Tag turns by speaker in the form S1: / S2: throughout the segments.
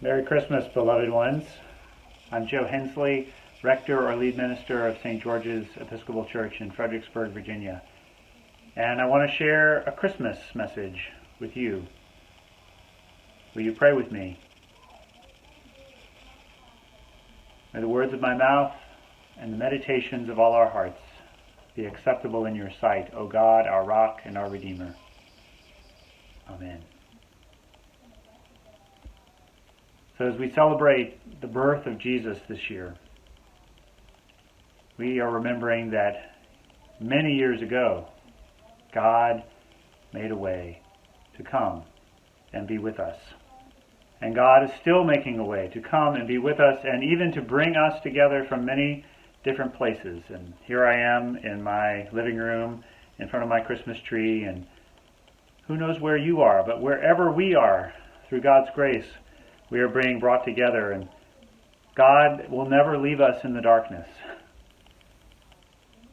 S1: Merry Christmas, beloved ones. I'm Joe Hensley, Rector or Lead Minister of St. George's Episcopal Church in Fredericksburg, Virginia. And I want to share a Christmas message with you. Will you pray with me? May the words of my mouth and the meditations of all our hearts be acceptable in your sight, O God, our rock and our Redeemer. Amen. So as we celebrate the birth of Jesus this year, we are remembering that many years ago, God made a way to come and be with us. And God is still making a way to come and be with us and even to bring us together from many different places. And here I am in my living room in front of my Christmas tree, and who knows where you are, but wherever we are, through God's grace, we are being brought together, and God will never leave us in the darkness.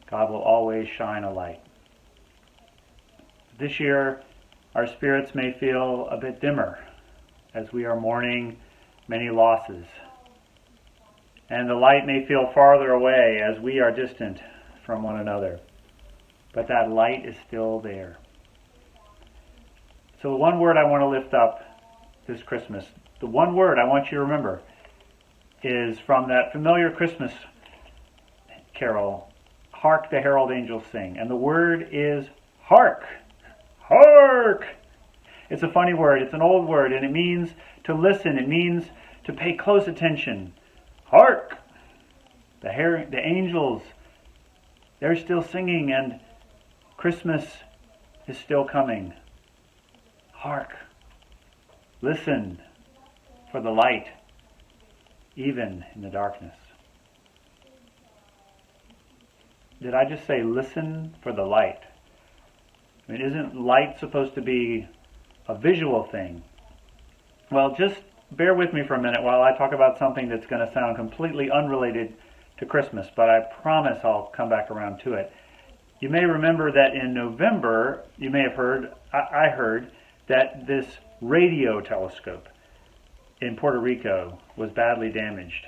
S1: God will always shine a light. This year, our spirits may feel a bit dimmer as we are mourning many losses. And the light may feel farther away as we are distant from one another. But that light is still there. So the one word I want to lift up this Christmas, the one word I want you to remember, is from that familiar Christmas carol, Hark, the Herald Angels Sing. And the word is hark. Hark! It's a funny word. It's an old word, and it means to listen. It means to pay close attention. Hark! The angels, they're still singing, and Christmas is still coming. Hark! Listen for the light, even in the darkness. Did I just say listen for the light? I mean, isn't light supposed to be a visual thing? Well, just bear with me for a minute while I talk about something that's going to sound completely unrelated to Christmas, but I promise I'll come back around to it. You may remember that in November, you may have heard, I heard, that this radio telescope in Puerto Rico was badly damaged.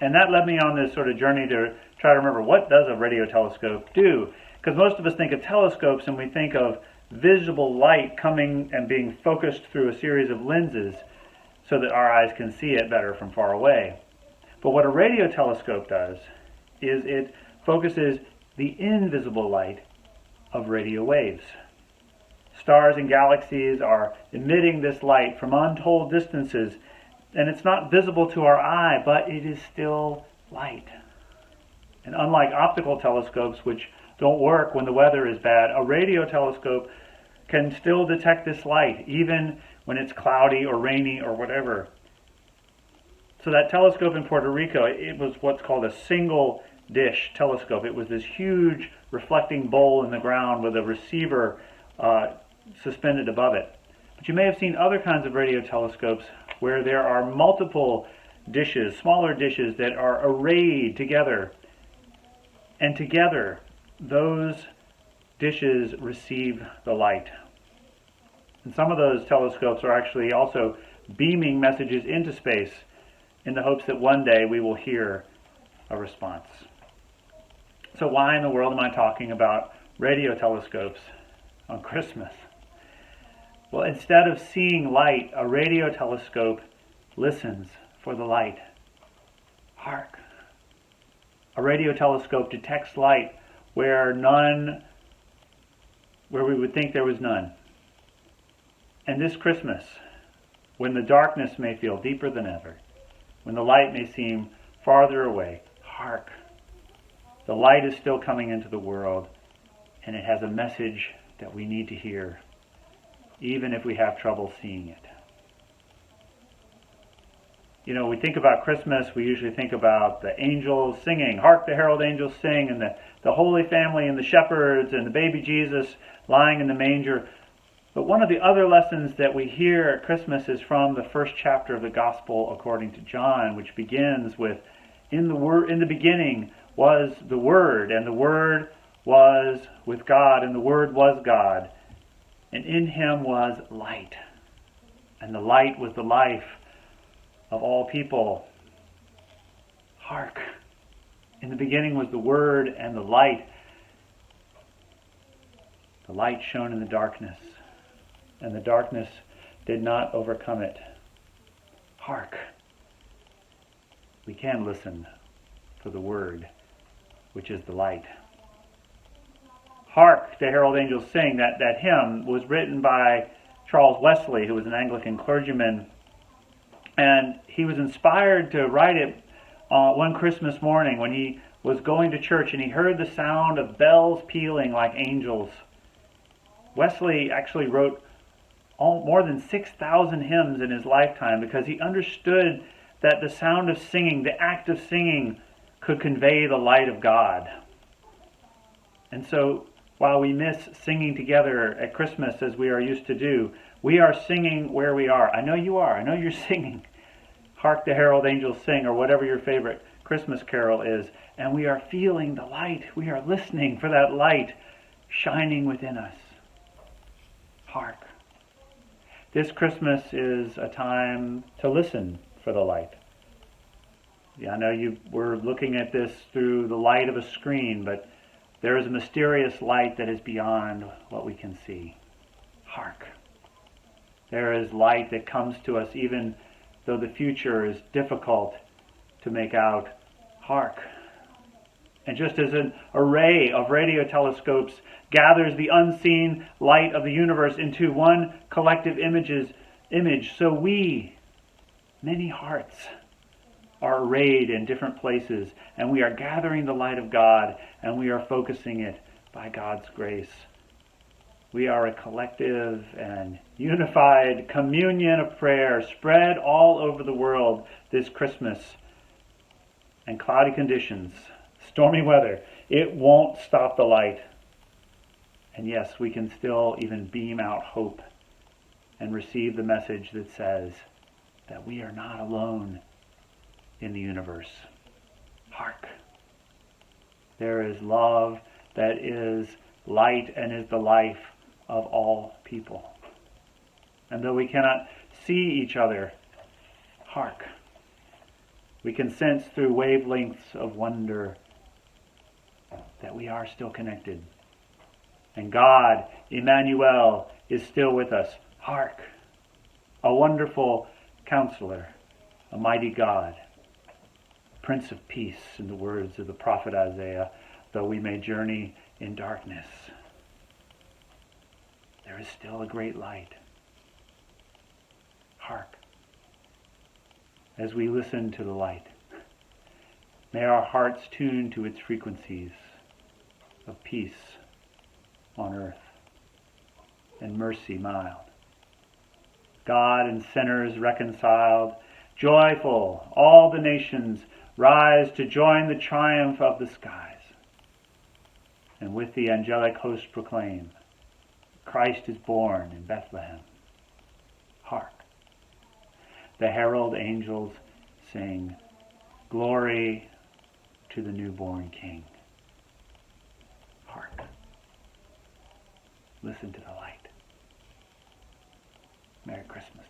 S1: And that led me on this sort of journey to try to remember, what does a radio telescope do? Because most of us think of telescopes and we think of visible light coming and being focused through a series of lenses so that our eyes can see it better from far away. But what a radio telescope does is it focuses the invisible light of radio waves. Stars and galaxies are emitting this light from untold distances, and it's not visible to our eye, but it is still light. And unlike optical telescopes, which don't work when the weather is bad, a radio telescope can still detect this light, even when it's cloudy or rainy or whatever. So that telescope in Puerto Rico, it was what's called a single dish telescope. It was this huge reflecting bowl in the ground with a receiver suspended above it. But you may have seen other kinds of radio telescopes where there are multiple dishes, smaller dishes that are arrayed together. And together, those dishes receive the light. And some of those telescopes are actually also beaming messages into space in the hopes that one day we will hear a response. So why in the world am I talking about radio telescopes on Christmas? Well, instead of seeing light, a radio telescope listens for the light. Hark! A radio telescope detects light where we would think there was none. And this Christmas, when the darkness may feel deeper than ever, when the light may seem farther away, hark! The light is still coming into the world, and it has a message that we need to hear, even if we have trouble seeing it. You know, we think about Christmas, we usually think about the angels singing, Hark the Herald Angels Sing, and the Holy Family and the shepherds and the baby Jesus lying in the manger. But one of the other lessons that we hear at Christmas is from the first chapter of the Gospel according to John, which begins with, in the beginning was the Word, and the Word was with God, and the Word was God. And in him was light, and the light was the life of all people. Hark! In the beginning was the Word and the light. The light shone in the darkness, and the darkness did not overcome it. Hark! We can listen for the Word, which is the light. Hark, the herald angels sing. That hymn was written by Charles Wesley, who was an Anglican clergyman, and he was inspired to write it one Christmas morning when he was going to church and he heard the sound of bells pealing like angels. Wesley actually wrote more than 6,000 hymns in his lifetime because he understood that the sound of singing, the act of singing, could convey the light of God. And so, while we miss singing together at Christmas as we are used to do, we are singing where we are. I know you are. I know you're singing. Hark the Herald Angels Sing, or whatever your favorite Christmas carol is. And we are feeling the light. We are listening for that light shining within us. Hark. This Christmas is a time to listen for the light. Yeah, I know we're looking at this through the light of a screen, but there is a mysterious light that is beyond what we can see. Hark. There is light that comes to us even though the future is difficult to make out. Hark. And just as an array of radio telescopes gathers the unseen light of the universe into one collective image, so we, many hearts, are arrayed in different places, and we are gathering the light of God, and we are focusing it by God's grace. We are a collective and unified communion of prayer spread all over the world this Christmas. And cloudy conditions, stormy weather, it won't stop the light. And yes, we can still even beam out hope and receive the message that says that we are not alone in the universe. Hark! There is love that is light and is the life of all people. And though we cannot see each other, hark! We can sense through wavelengths of wonder that we are still connected. And God, Emmanuel, is still with us. Hark! A wonderful counselor, a mighty God, Prince of Peace, in the words of the prophet Isaiah, though we may journey in darkness, there is still a great light. Hark! As we listen to the light, may our hearts tune to its frequencies of peace on earth and mercy mild. God and sinners reconciled, joyful, all the nations rise to join the triumph of the skies. And with the angelic host proclaim, Christ is born in Bethlehem. Hark! The herald angels sing, glory to the newborn King. Hark! Listen to the light. Merry Christmas.